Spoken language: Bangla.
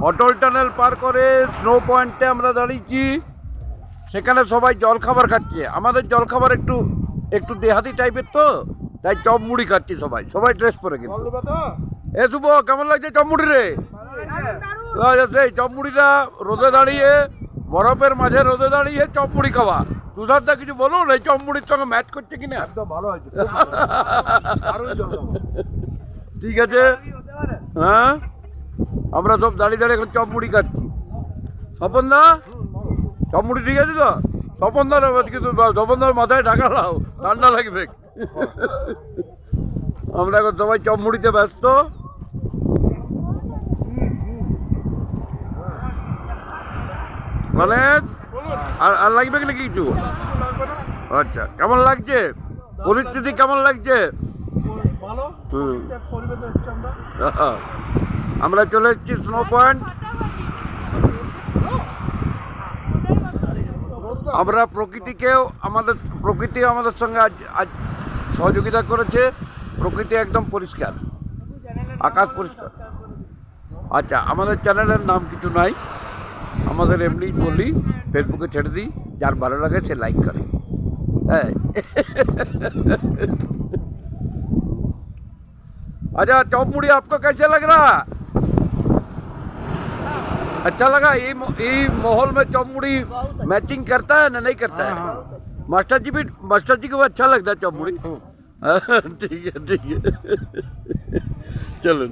অটল টানেল পার করে স্নো পয়েন্টে আমরা দাঁড়িয়েছি। সেখানে সবাই জলখাবার খাচ্ছে। আমাদের জলখাবার একটু একটু দেহাতি টাইপের, তো তাই চপ মুড়ি খাচ্ছি সবাই। সবাই ড্রেস পরে কিন্তু। এ শুভ, কেমন লাগছে চপ মুড়ি রে? সেই চপ মুড়িটা রোদে দাঁড়িয়ে, বরফের মাঝে রোদে দাঁড়িয়ে চপ মুড়ি খাওয়া। তুষারদা কিছু বলুন, এই চপ মুড়ির সঙ্গে ম্যাচ করছে কিনা? একদম ভালো হয়েছে। ঠিক আছে। হ্যাঁ, আমরা সব দাঁড়িয়ে দাঁড়িয়ে এখন চপ মুড়ি খাচ্ছি। স্বপন দা, চপ মুড়ি ঠিক আছে তো? স্বপন দার কিন্তু স্বপন দার মাথায় ঢাকা লাও, ঠান্ডা লাগবে। আমরা এখন সবাই চপ মুড়িতে ব্যস্ত। গণেশ, আর লাগবে নাকি কিছু? আচ্ছা, কেমন লাগছে পরিস্থিতি, কেমন লাগছে? আমরা চলে এসেছি স্নো পয়েন্ট। আমরা প্রকৃতিকেও প্রকৃতি আমাদের সঙ্গে আজ সহযোগিতা করেছে। প্রকৃতি একদম পরিষ্কার, আকাশ পরিষ্কার। আচ্ছা, আমাদের চ্যানেলের নাম কিছু নাই, আমাদের এমনি বলি, ফেসবুকে ছেড়ে দিই, যার ভালো লাগে সে লাইক করে। হ্যাঁ। अच्छा, चौप मुड़ी आपको कैसे लग रहा? अच्छा लगा? ये माहौल में चौप मुड़ी मैचिंग करता है ना, नहीं करता है? मास्टर जी को भी अच्छा लगता है चौप मुड़ी। ठीक है, ठीक है। चलो।